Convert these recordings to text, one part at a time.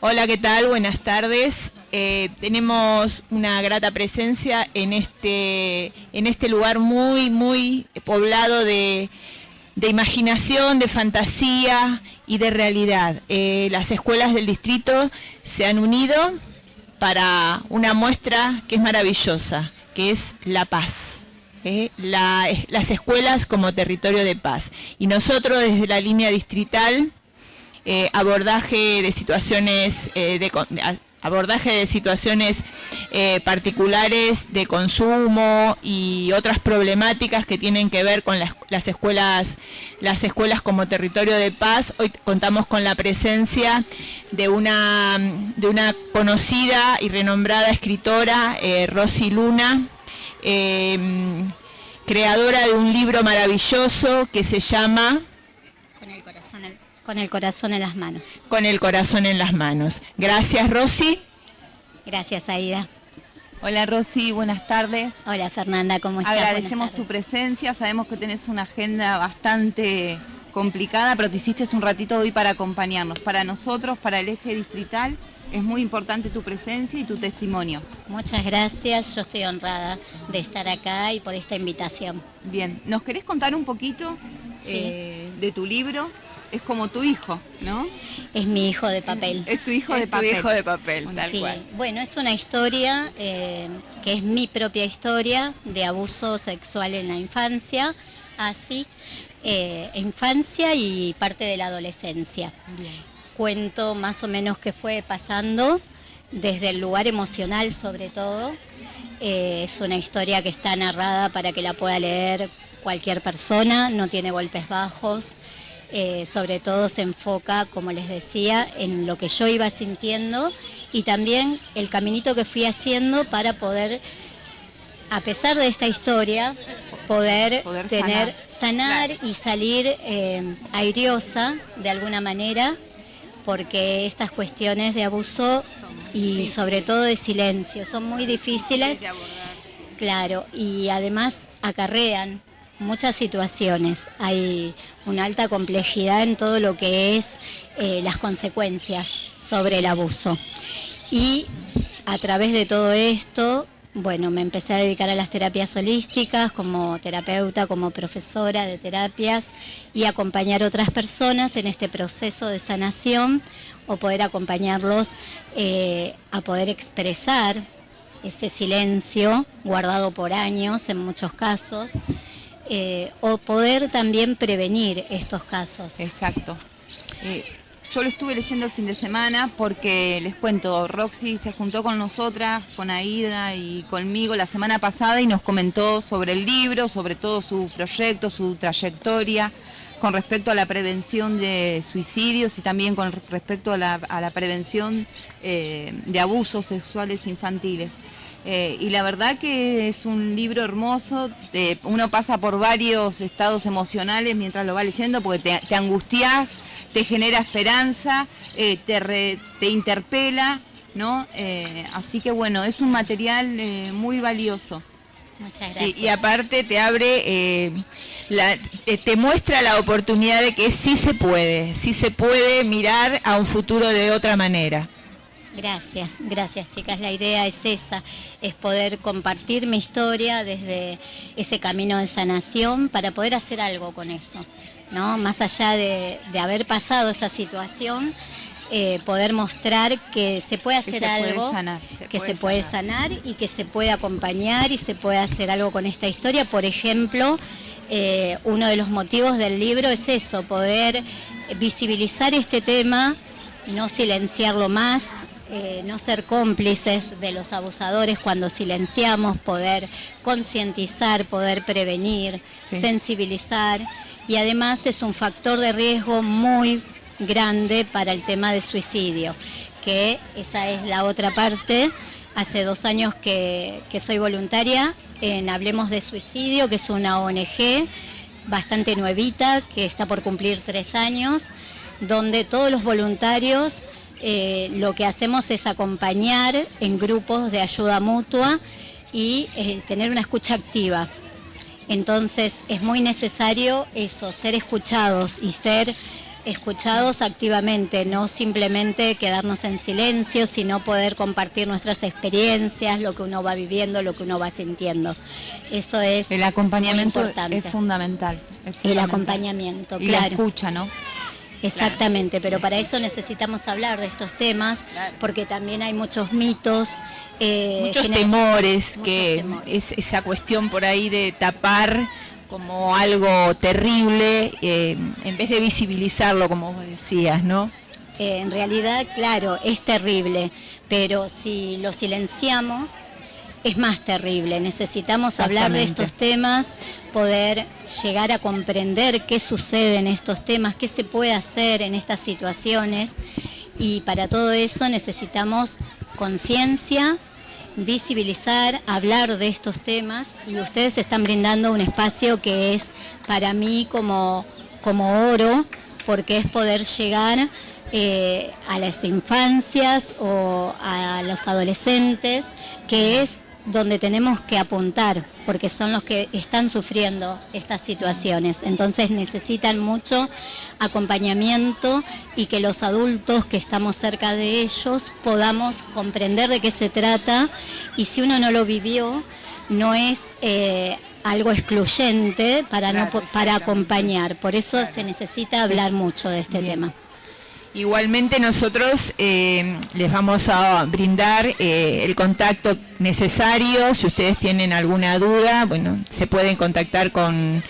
Hola, ¿qué tal? Buenas tardes. Tenemos una grata presencia en este lugar muy poblado de imaginación, de fantasía y de realidad. Las escuelas del distrito se han unido para una muestra que es maravillosa, que es la paz. Las escuelas como territorio de paz. Y nosotros desde la línea distrital, abordaje de situaciones particulares de consumo y otras problemáticas que tienen que ver con las escuelas como territorio de paz. Hoy contamos con la presencia de una conocida y renombrada escritora, Rosy Luna, creadora de un libro maravilloso que se llama Con el corazón en las manos. Con el corazón en las manos. Gracias, Rosy. Gracias, Aida. Hola, Rosy, buenas tardes. Hola, Fernanda, ¿cómo estás? Agradecemos tu presencia, sabemos que tenés una agenda bastante complicada, pero te hiciste un ratito hoy para acompañarnos. Para nosotros, para el eje distrital, es muy importante tu presencia y tu testimonio. Muchas gracias, yo estoy honrada de estar acá y por esta invitación. Bien, ¿nos querés contar un poquito de tu libro? Es como tu hijo, ¿no? Es mi hijo de papel. Es tu hijo de papel. Tu hijo de papel, tal sí. cual. Bueno, es una historia que es mi propia historia de abuso sexual en la infancia, infancia y parte de la adolescencia. Bien. Cuento más o menos qué fue pasando desde el lugar emocional sobre todo. Es una historia que está narrada para que la pueda leer cualquier persona, no tiene golpes bajos. Sobre todo se enfoca, como les decía, en lo que yo iba sintiendo y también el caminito que fui haciendo para poder, a pesar de esta historia, poder sanar y salir airiosa de alguna manera, porque estas cuestiones de abuso y sobre todo de silencio son muy difíciles, claro, y además acarrean muchas situaciones. Hay una alta complejidad en todo lo que es las consecuencias sobre el abuso. Y a través de todo esto, bueno, me empecé a dedicar a las terapias holísticas como terapeuta, como profesora de terapias y acompañar a otras personas en este proceso de sanación o poder acompañarlos a poder expresar ese silencio guardado por años en muchos casos. O poder también prevenir estos casos. Exacto. Yo lo estuve leyendo el fin de semana porque, les cuento, Roxy se juntó con nosotras, con Aida y conmigo la semana pasada y nos comentó sobre el libro, sobre todo su proyecto, su trayectoria, con respecto a la prevención de suicidios y también con respecto a la prevención de abusos sexuales infantiles. Y la verdad que es un libro hermoso, uno pasa por varios estados emocionales mientras lo va leyendo porque te angustias, te genera esperanza, te interpela, ¿no? Así que bueno, es un material muy valioso. Muchas gracias. Sí, y aparte te abre, te muestra la oportunidad de que sí se puede mirar a un futuro de otra manera. Gracias chicas, la idea es esa, es poder compartir mi historia desde ese camino de sanación para poder hacer algo con eso, ¿no? Más allá de haber pasado esa situación, poder mostrar que se puede hacer algo, que se puede sanar y que se puede acompañar y se puede hacer algo con esta historia. Por ejemplo, uno de los motivos del libro es eso, poder visibilizar este tema, no silenciarlo más, no ser cómplices de los abusadores cuando silenciamos, poder concientizar, poder prevenir, sensibilizar, y además es un factor de riesgo muy grande para el tema de suicidio, que esa es la otra parte. Hace 2 años que soy voluntaria en Hablemos de Suicidio, que es una ONG bastante nuevita, que está por cumplir 3 años, donde todos los voluntarios lo que hacemos es acompañar en grupos de ayuda mutua y tener una escucha activa. Entonces es muy necesario eso, ser escuchados y ser escuchados activamente, no simplemente quedarnos en silencio, sino poder compartir nuestras experiencias, lo que uno va viviendo, lo que uno va sintiendo. Eso es el acompañamiento muy importante. es fundamental. El acompañamiento, y claro. la escucha, ¿no? Exactamente, pero para eso necesitamos hablar de estos temas, porque también hay muchos mitos. Muchos temores, es esa cuestión por ahí de tapar como algo terrible, en vez de visibilizarlo, como vos decías, ¿no? En realidad, claro, es terrible, pero si lo silenciamos, es más terrible. Necesitamos hablar de estos temas, poder llegar a comprender qué sucede en estos temas, qué se puede hacer en estas situaciones, y para todo eso necesitamos conciencia, visibilizar, hablar de estos temas, y ustedes están brindando un espacio que es para mí como oro, porque es poder llegar a las infancias o a los adolescentes, que es donde tenemos que apuntar, porque son los que están sufriendo estas situaciones. Entonces necesitan mucho acompañamiento, y que los adultos que estamos cerca de ellos podamos comprender de qué se trata, y si uno no lo vivió, no es algo excluyente para acompañar. Por eso se necesita hablar mucho de este tema. Igualmente nosotros les vamos a brindar el contacto necesario. Si ustedes tienen alguna duda, bueno, se pueden contactar con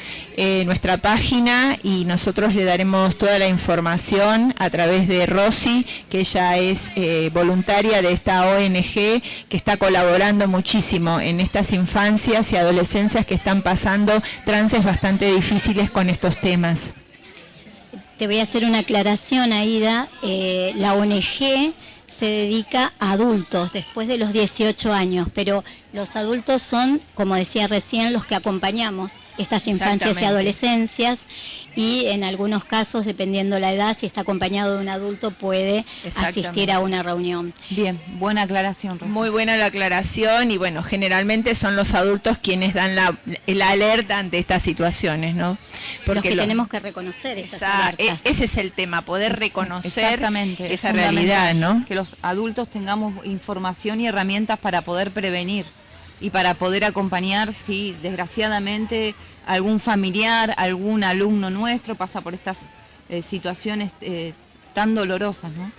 nuestra página, y nosotros le daremos toda la información a través de Rosy, que ella es voluntaria de esta ONG que está colaborando muchísimo en estas infancias y adolescencias que están pasando trances bastante difíciles con estos temas. Te voy a hacer una aclaración, Aida. La ONG se dedica a adultos después de los 18 años, pero los adultos son, como decía recién, los que acompañamos estas infancias y adolescencias, y en algunos casos, dependiendo la edad, si está acompañado de un adulto, puede asistir a una reunión. Bien, buena aclaración, Rosa. Muy buena la aclaración, y bueno, generalmente son los adultos quienes dan la alerta ante estas situaciones, ¿no? Porque los que tenemos que reconocer esas alertas. Ese es el tema, poder reconocer esa es realidad, ¿no? Que los adultos tengamos información y herramientas para poder prevenir y para poder acompañar si desgraciadamente algún familiar, algún alumno nuestro pasa por estas situaciones tan dolorosas, ¿no?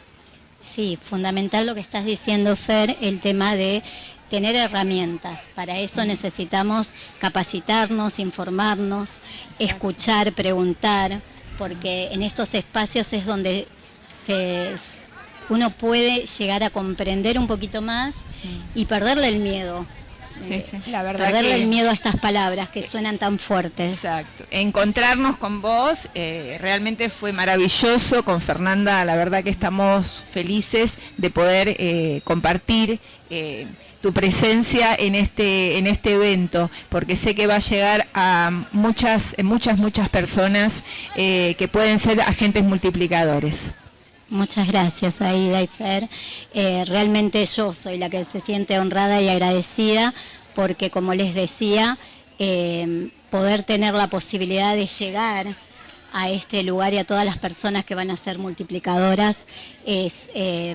Sí, fundamental lo que estás diciendo, Fer, el tema de tener herramientas. Para eso necesitamos capacitarnos, informarnos, escuchar, preguntar, porque en estos espacios es donde uno puede llegar a comprender un poquito más y perderle el miedo. Sí, sí. La verdad perderle el miedo a estas palabras que suenan tan fuertes. Exacto. Encontrarnos con vos realmente fue maravilloso. Con Fernanda, la verdad que estamos felices de poder compartir tu presencia en este evento, porque sé que va a llegar a muchas personas que pueden ser agentes multiplicadores. Muchas gracias, Aida y Fer. Realmente yo soy la que se siente honrada y agradecida, porque, como les decía, poder tener la posibilidad de llegar a este lugar y a todas las personas que van a ser multiplicadoras es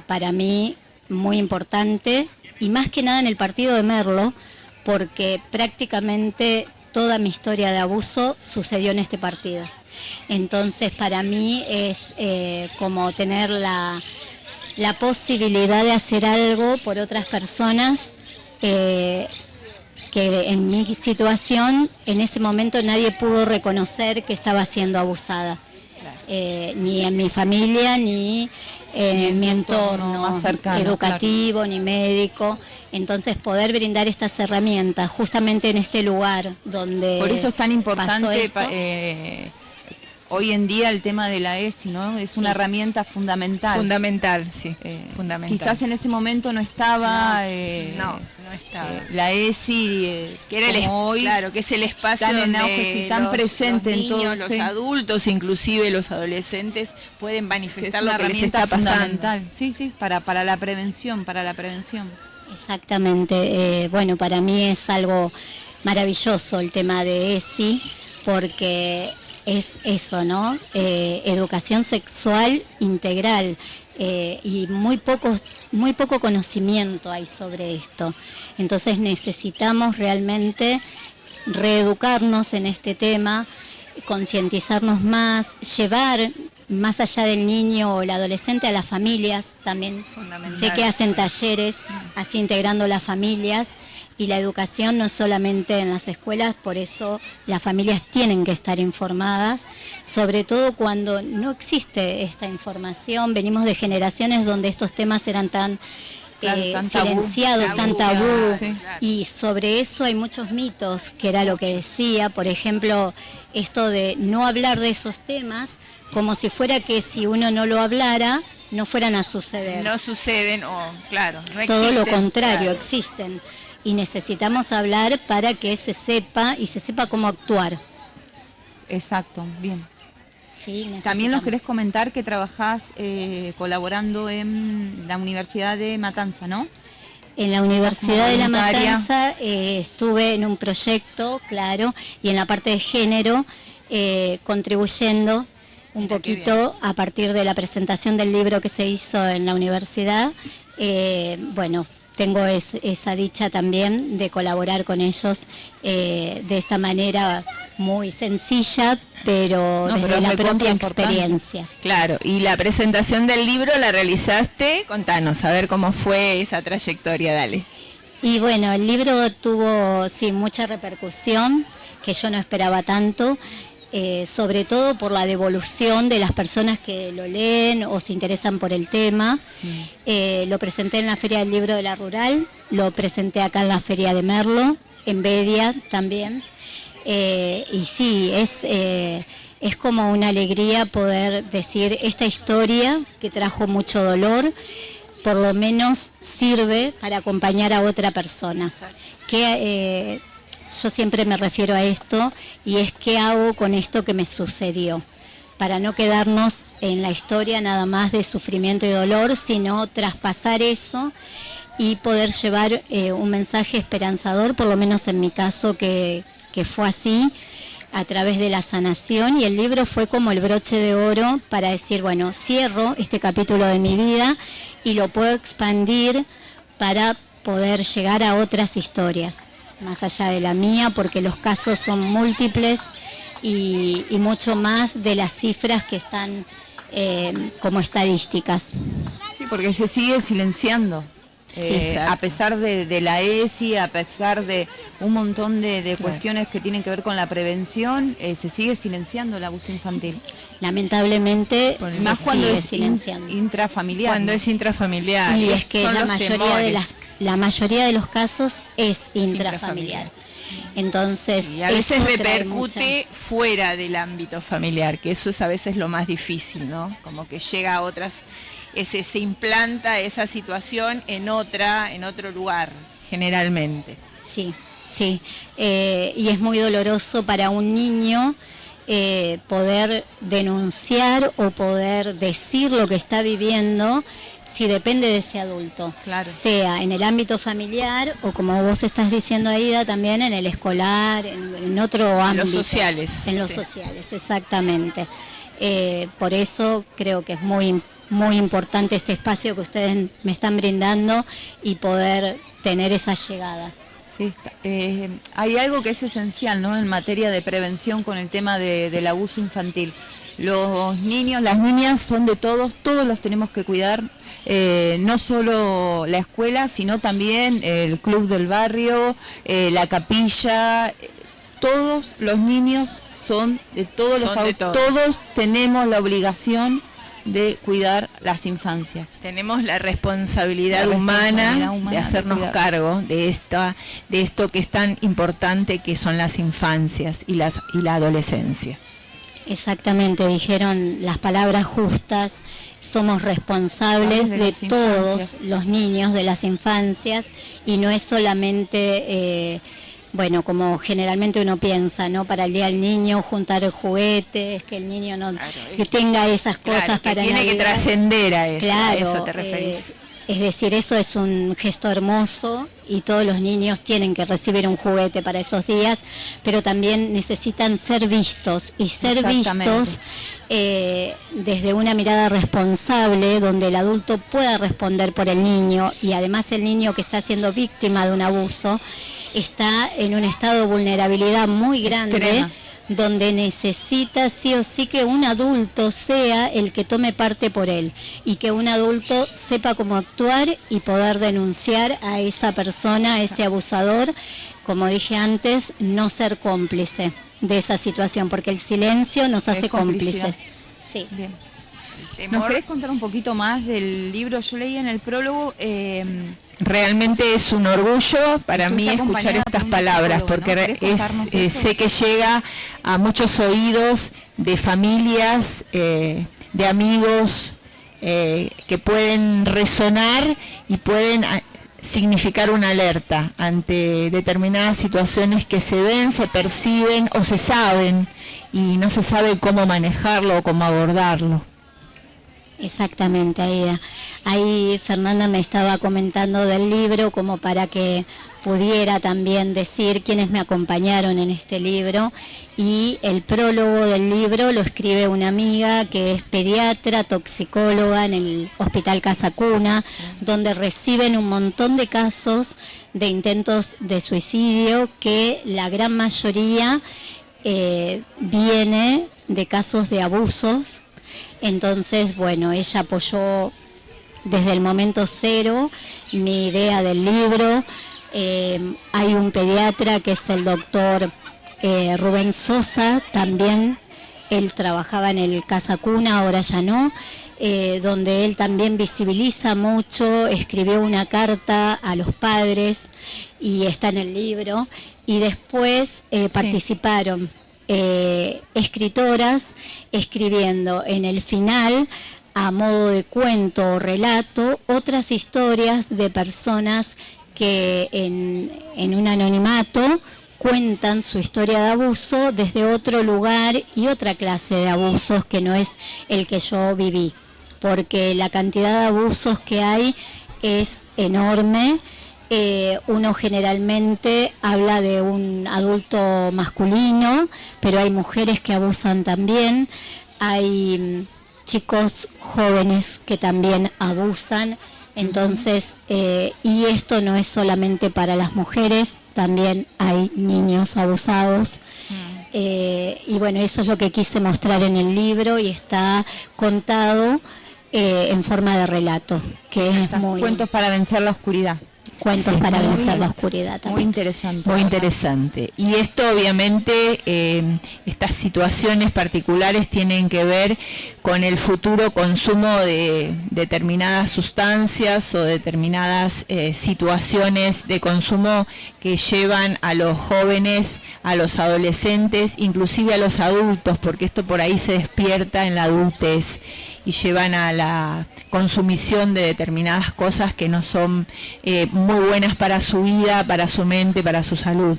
para mí muy importante, y más que nada en el partido de Merlo, porque prácticamente toda mi historia de abuso sucedió en este partido. Entonces, para mí es como tener la posibilidad de hacer algo por otras personas, que en mi situación, en ese momento nadie pudo reconocer que estaba siendo abusada. Ni en mi familia, ni en mi entorno más cercano, educativo, ni médico. Entonces, poder brindar estas herramientas justamente en este lugar donde por eso es tan importante hoy en día el tema de la ESI, ¿no? Es una herramienta fundamental. Fundamental, sí. Fundamental. Quizás en ese momento no estaba. No estaba. La ESI, que era hoy, claro, que es el espacio tan en donde auge, tan presente los niños, en todos, los adultos, inclusive los adolescentes, pueden manifestar lo que les está pasando. Fundamental. Sí, para la prevención, Exactamente. Bueno, para mí es algo maravilloso el tema de ESI, porque es eso, ¿no? Educación sexual integral. Y muy poco conocimiento hay sobre esto. Entonces necesitamos realmente reeducarnos en este tema, concientizarnos más, llevar más allá del niño o el adolescente a las familias también. Sé que hacen talleres así integrando las familias, y la educación no solamente en las escuelas, por eso las familias tienen que estar informadas, sobre todo cuando no existe esta información. Venimos de generaciones donde estos temas eran tan silenciados, tan tabú, sí. Y sobre eso hay muchos mitos, que era lo que decía, por ejemplo, esto de no hablar de esos temas, como si fuera que si uno no lo hablara, no fueran a suceder. No suceden, claro. No todo lo contrario, claro. Existen. Y necesitamos hablar para que se sepa y se sepa cómo actuar. Exacto, bien. Sí, también nos querés comentar que trabajás colaborando en la Universidad de Matanza, ¿no? En la Universidad de La Matanza estuve en un proyecto, claro, y en la parte de género, contribuyendo un poquito a partir de la presentación del libro que se hizo en la universidad. Bueno, tengo esa dicha también de colaborar con ellos de esta manera muy sencilla, pero desde la propia experiencia. Claro, y la presentación del libro la realizaste, contanos, a ver cómo fue esa trayectoria, dale. Y bueno, el libro tuvo, sí, mucha repercusión, que yo no esperaba tanto, sobre todo por la devolución de las personas que lo leen o se interesan por el tema. Lo presenté en la Feria del Libro de la Rural, lo presenté acá en la Feria de Merlo, en Bedia también. Y sí, es como una alegría poder decir esta historia que trajo mucho dolor, por lo menos sirve para acompañar a otra persona. Que yo siempre me refiero a esto, y es qué hago con esto que me sucedió, para no quedarnos en la historia nada más de sufrimiento y dolor, sino traspasar eso y poder llevar un mensaje esperanzador, por lo menos en mi caso que fue así, a través de la sanación, y el libro fue como el broche de oro para decir, bueno, cierro este capítulo de mi vida y lo puedo expandir para poder llegar a otras historias, más allá de la mía, porque los casos son múltiples y mucho más de las cifras que están como estadísticas. Sí, porque se sigue silenciando. A pesar de la ESI, a pesar de un montón de cuestiones que tienen que ver con la prevención, se sigue silenciando el abuso infantil. Lamentablemente, más cuando es intrafamiliar. Cuando es intrafamiliar. Y es que la mayoría de los casos es intrafamiliar. Entonces, y a veces repercute fuera del ámbito familiar, que eso es a veces lo más difícil, ¿no? Como que llega a otras... se implanta esa situación en otro lugar, generalmente. Sí, sí. Y es muy doloroso para un niño poder denunciar o poder decir lo que está viviendo, si depende de ese adulto. Claro. Sea en el ámbito familiar o, como vos estás diciendo, Aida, también en el escolar, en otro ámbito. En los sociales. En los sociales, exactamente. Por eso creo que es muy importante este espacio que ustedes me están brindando y poder tener esa llegada. Sí, hay algo que es esencial, ¿no?, en materia de prevención con el tema del abuso infantil. Los niños, las niñas son de todos los tenemos que cuidar, no solo la escuela, sino también el club del barrio, la capilla, todos los niños son de todos los adultos, todos tenemos la obligación de cuidar las infancias. Tenemos la responsabilidad humana de hacernos cargo de esto que es tan importante, que son las infancias y la adolescencia. Exactamente, dijeron las palabras justas. Somos responsables de todos los niños, de las infancias, y no es solamente bueno, como generalmente uno piensa, ¿no? Para el Día del Niño, juntar juguetes, que el niño no que tenga esas cosas, claro, para tiene Navidad. Que trascender a eso, claro, a eso te referís. Es decir, eso es un gesto hermoso y todos los niños tienen que recibir un juguete para esos días, pero también necesitan ser vistos y ser vistos desde una mirada responsable donde el adulto pueda responder por el niño y además el niño que está siendo víctima de un abuso está en un estado de vulnerabilidad muy grande. Extrema. Donde necesita sí o sí que un adulto sea el que tome parte por él y que un adulto sepa cómo actuar y poder denunciar a esa persona, a ese abusador, como dije antes, no ser cómplice de esa situación, porque el silencio nos hace cómplices. Sí. Bien. ¿Nos querés contar un poquito más del libro? Yo leí en el prólogo... Realmente es un orgullo para mí escuchar estas palabras, porque ¿no? Sé que llega a muchos oídos de familias, de amigos, que pueden resonar y pueden significar una alerta ante determinadas situaciones que se ven, se perciben o se saben y no se sabe cómo manejarlo o cómo abordarlo. Exactamente, Aida. Ahí Fernanda me estaba comentando del libro como para que pudiera también decir quiénes me acompañaron en este libro, y el prólogo del libro lo escribe una amiga que es pediatra, toxicóloga en el Hospital Casa Cuna, donde reciben un montón de casos de intentos de suicidio que la gran mayoría viene de casos de abusos. Entonces, bueno, ella apoyó desde el momento cero mi idea del libro. Hay un pediatra que es el doctor Rubén Sosa, también él trabajaba en el Casa Cuna, ahora ya no, donde él también visibiliza mucho, escribió una carta a los padres y está en el libro, y después participaron escritoras escribiendo en el final, a modo de cuento o relato, otras historias de personas que en un anonimato cuentan su historia de abuso desde otro lugar y otra clase de abusos que no es el que yo viví, porque la cantidad de abusos que hay es enorme. Uno generalmente habla de un adulto masculino, pero hay mujeres que abusan también, hay chicos jóvenes que también abusan, entonces, y esto no es solamente para las mujeres, también hay niños abusados. Y bueno, eso es lo que quise mostrar en el libro y está contado en forma de relato, que es muy... Cuentos para vencer la oscuridad. Cuentos para vencer la oscuridad también. Muy interesante. Muy interesante. Y esto obviamente, estas situaciones particulares tienen que ver con el futuro consumo de determinadas sustancias o determinadas situaciones de consumo que llevan a los jóvenes, a los adolescentes, inclusive a los adultos, porque esto por ahí se despierta en la adultez y llevan a la consumición de determinadas cosas que no son muy buenas para su vida, para su mente, para su salud.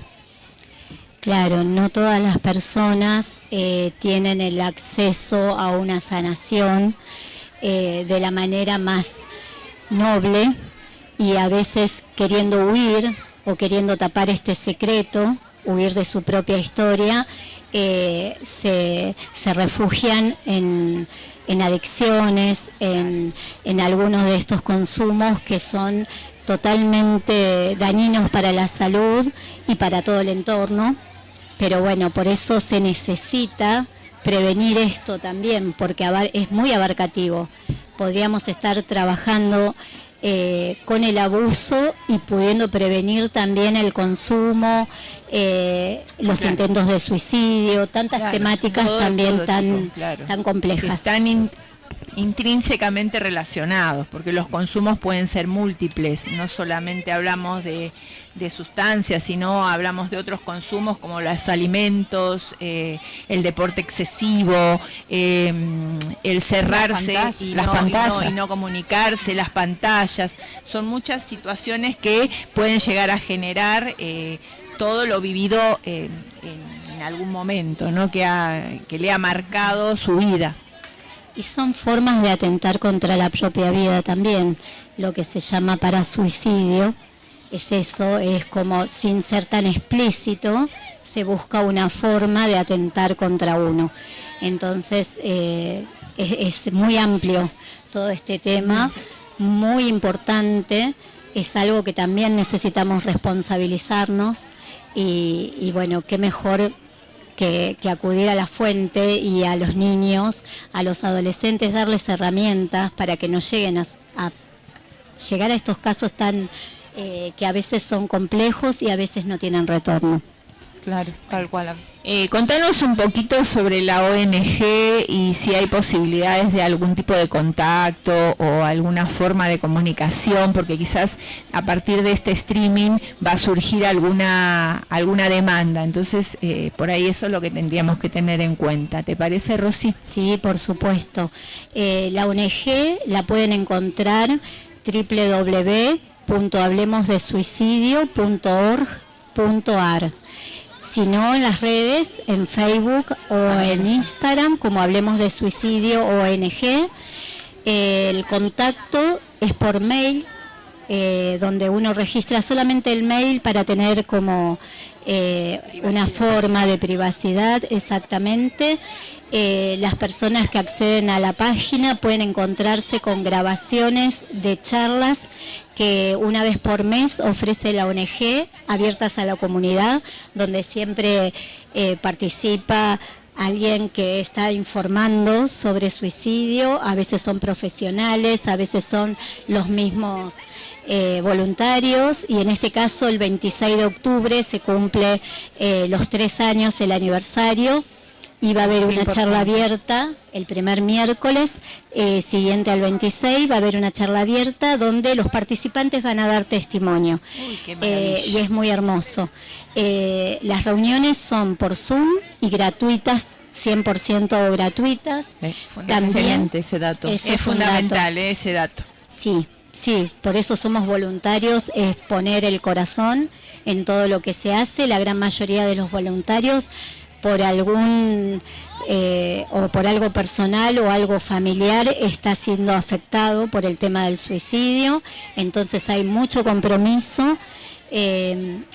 Claro, no todas las personas tienen el acceso a una sanación de la manera más noble, y a veces queriendo huir o queriendo tapar este secreto, huir de su propia historia, se refugian en adicciones, en algunos de estos consumos que son totalmente dañinos para la salud y para todo el entorno. Pero bueno, por eso se necesita prevenir esto también, porque es muy abarcativo. Podríamos estar trabajando con el abuso y pudiendo prevenir también el consumo, los intentos de suicidio, tantas temáticas también tan complejas. Están intrínsecamente relacionados, porque los consumos pueden ser múltiples, no solamente hablamos de sustancias, sino hablamos de otros consumos como los alimentos, el deporte excesivo, el cerrarse y no comunicarse, las pantallas. Son muchas situaciones que pueden llegar a generar todo lo vivido en algún momento, ¿no? que le ha marcado su vida. Y son formas de atentar contra la propia vida también, lo que se llama parasuicidio. Es eso, es como sin ser tan explícito, se busca una forma de atentar contra uno. Entonces es muy amplio todo este tema, muy importante, es algo que también necesitamos responsabilizarnos y bueno, qué mejor que acudir a la fuente y a los niños, a los adolescentes, darles herramientas para que no lleguen a llegar a estos casos tan que a veces son complejos y a veces no tienen retorno. Claro, tal cual. Contanos un poquito sobre la ONG y si hay posibilidades de algún tipo de contacto o alguna forma de comunicación, porque quizás a partir de este streaming va a surgir alguna demanda, entonces por ahí eso es lo que tendríamos que tener en cuenta. ¿Te parece, Rosy? Sí, por supuesto. La ONG la pueden encontrar www.hablemosdesuicidio.org.ar. Si no, en las redes, en Facebook o en Instagram, como Hablemos de Suicidio ONG. El contacto es por mail, donde uno registra solamente el mail para tener como una forma de privacidad exactamente. Las personas que acceden a la página pueden encontrarse con grabaciones de charlas que una vez por mes ofrece la ONG, abiertas a la comunidad, donde siempre participa alguien que está informando sobre suicidio. A veces son profesionales, a veces son los mismos voluntarios, y en este caso el 26 de octubre se cumple los 3 años, el aniversario. Y va a haber una charla abierta el primer miércoles siguiente al 26, va a haber una charla abierta donde los participantes van a dar testimonio. Uy, qué maravilla. Y es muy hermoso. Las reuniones son por Zoom y gratuitas, 100% gratuitas. Excelente ese dato. Ese Es un fundamental dato. ese dato. Sí, sí, por eso somos voluntarios, es poner el corazón en todo lo que se hace. La gran mayoría de los voluntarios, por algún o por algo personal o algo familiar, está siendo afectado por el tema del suicidio, entonces hay mucho compromiso.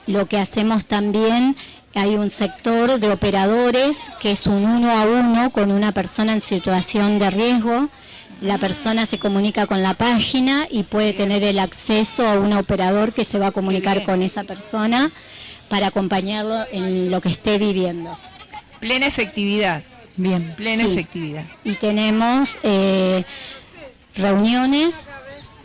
Lo que hacemos también, hay un sector de operadores que es un 1 a 1 con una persona en situación de riesgo. La persona se comunica con la página y puede tener el acceso a un operador que se va a comunicar con esa persona para acompañarlo en lo que esté viviendo. Plena efectividad. Bien. Plena Sí. efectividad. Y tenemos reuniones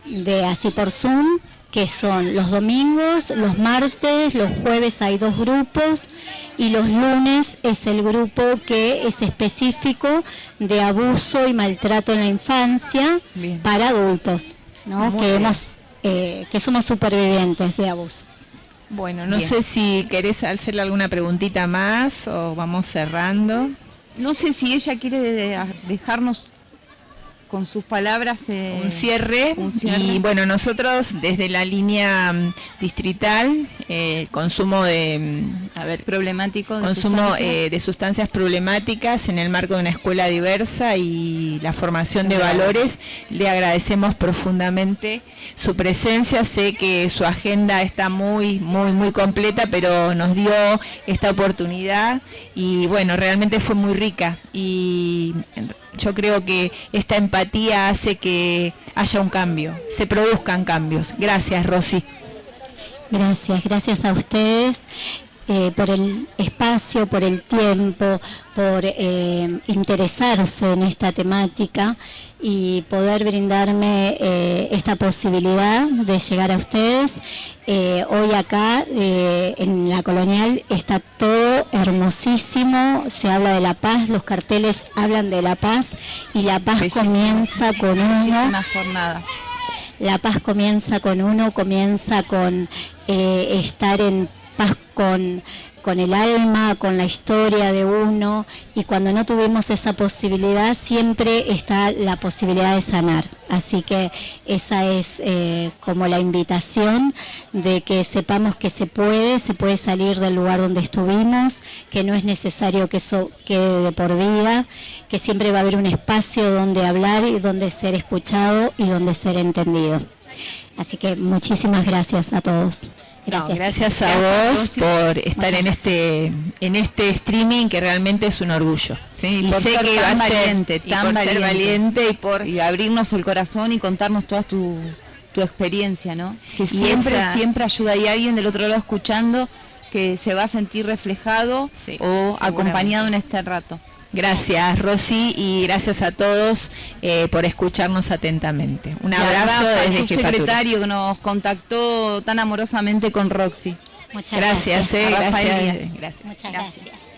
de así por Zoom, que son los domingos, los martes, los jueves hay 2 grupos y los lunes es el grupo que es específico de abuso y maltrato en la infancia. Bien. Para adultos, ¿no? Muy Que bien. que somos supervivientes de abuso. Bueno, no Bien. sé si querés hacerle alguna preguntita más o vamos cerrando. No sé si ella quiere dejarnos con sus palabras Un cierre. un cierre. Y bueno, nosotros desde la línea distrital, consumo de, problemático de consumo sustancias. de sustancias problemáticas en el marco de una escuela diversa y la formación de Claro. valores, le agradecemos profundamente su presencia. Sé que su agenda está muy completa, pero nos dio esta oportunidad y bueno, realmente fue muy rica y yo creo que esta empatía hace que haya un cambio, se produzcan cambios. Gracias, Rosy. Gracias a ustedes por el espacio, por el tiempo, por interesarse en esta temática y poder brindarme esta posibilidad de llegar a ustedes. Hoy acá en la Colonial está todo hermosísimo, se habla de la paz, los carteles hablan de la paz y la paz Bellísimo. comienza con uno. Una jornada. La paz comienza con uno, comienza con estar en paz con con el alma, con la historia de uno, y cuando no tuvimos esa posibilidad siempre está la posibilidad de sanar. Así que esa es como la invitación de que sepamos que se puede salir del lugar donde estuvimos, que no es necesario que eso quede de por vida, que siempre va a haber un espacio donde hablar y donde ser escuchado y donde ser entendido. Así que muchísimas gracias a todos. Gracias a vos por estar en este streaming, que realmente es un orgullo. Sí, y por sé ser que tan va a ser valiente, tan valiente y abrirnos el corazón y contarnos toda tu experiencia, ¿no? Que Y siempre ayuda. Hay alguien del otro lado escuchando que se va a sentir reflejado o acompañado en este rato. Gracias, Rosy, y gracias a todos por escucharnos atentamente. Un abrazo desde su Jefatura. secretario que nos contactó tan amorosamente con Roxy. Muchas gracias. Gracias. Rafael Díaz. Gracias. Muchas gracias.